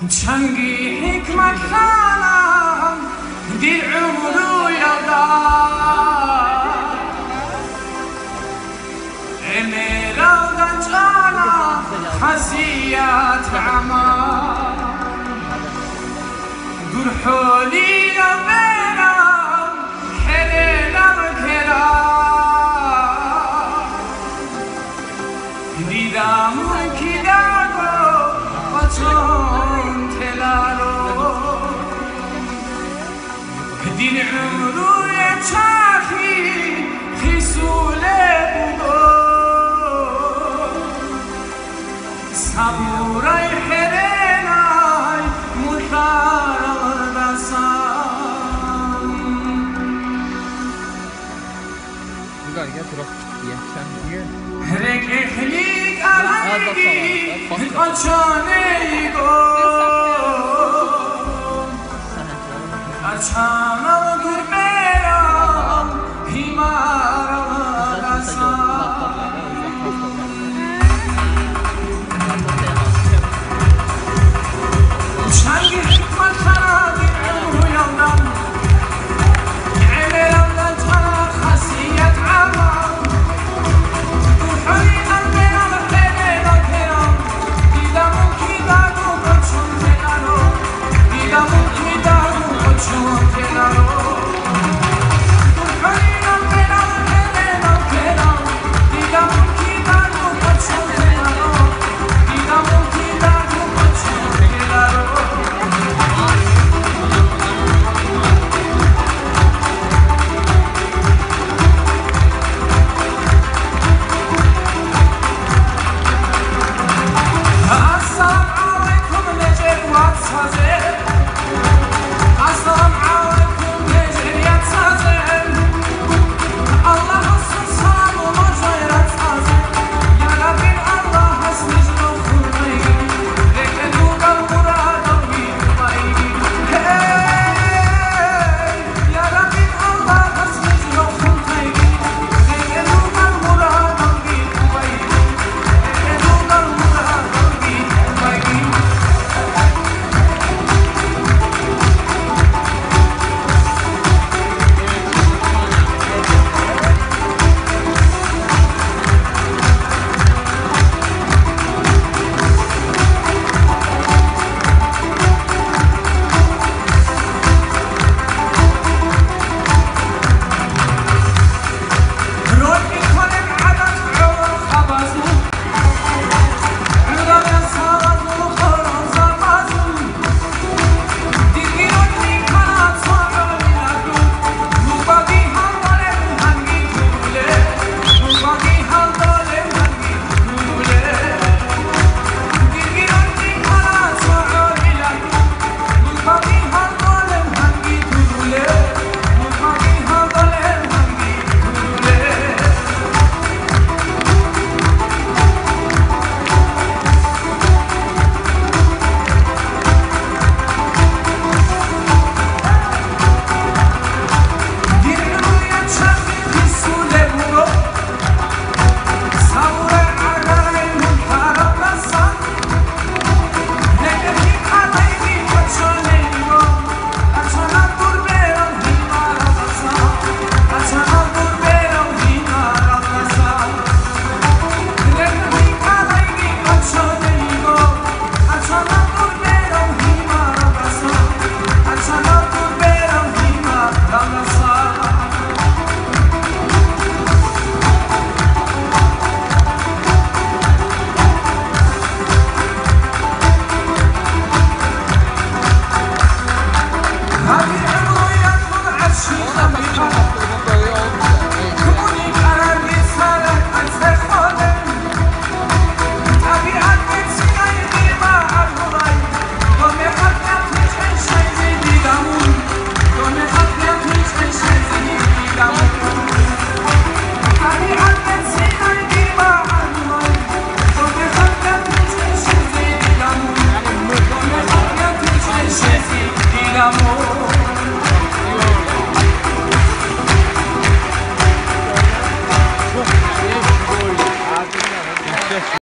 چنگی حکمت خانم دیر عمرو یادم امیرادن جانم خزیت عمام دور حولی یادم حرینم کرام دیدم کی دارو بچون تلارو دین عمروی چاخی خیسوله بگو صبورای حرینای ملخار دستان You gotta get to the accent here. هرک اخلیق علایگی قچانه ایگو قچانه و دور برام هیمارا دستان چنگی حکمت خرابی عمرو یادم عمرم لنتنا خاصیت عمام دور حولی قلبم حرینم کرام دیدمون کی دارو بچون تلارو دیدمون کی دارو بچون تلارو دور حولی قلبم حرینم کرام دیدمون کی دارو بچون تلارو دیدمون کی دارو بچون تلارو السلام عليكم نجر واتسازل السلام عليكم نجر ياتسازل الله حسن سلام ومجرد سازل يا ربي الله حسن جلو خلقي لكن دوق المراد ويقضي يا ربي الله حسن جلو خلقي لكن دوق المراد ويقضي لكن دوق المراد ويقضي رول میکنم عدد عمر خبازو عمرم سازو خورم زبازو دیگی رو میکنم سواری نگو موباقی هم دارم هنگی طوله موباقی هم دارم هنگی طوله دیگی رو میکنم سواری نگو موباقی هم دارم هنگی طوله موباقی هم دارم هنگی طوله دیر روی چرخی خیسوله بگو صبور عرقای ملخارم دستان نگهی قلبی بچانه ایگو قچانم دور برم هیمارم دستان قچانم دور برم هیمارم دستان نگهی قلبی بچانه ایگو قچانم دور برم هیمارم دستان قچانم دور برم هیمارم دستان هذه عمري يكون عشي خميقة كوني قراري سالك أنت خودم طبيعة بنتي أيدي ما عبري قومي خطيت هيش أي شي زيدي دمون قومي خطيت هيش أي شي زيدي دمون طبيعة بنتي أيدي ما عبري قومي خطيت هيش أي شي زيدي دمون قومي خطيت هيش أي شي زيدي دمون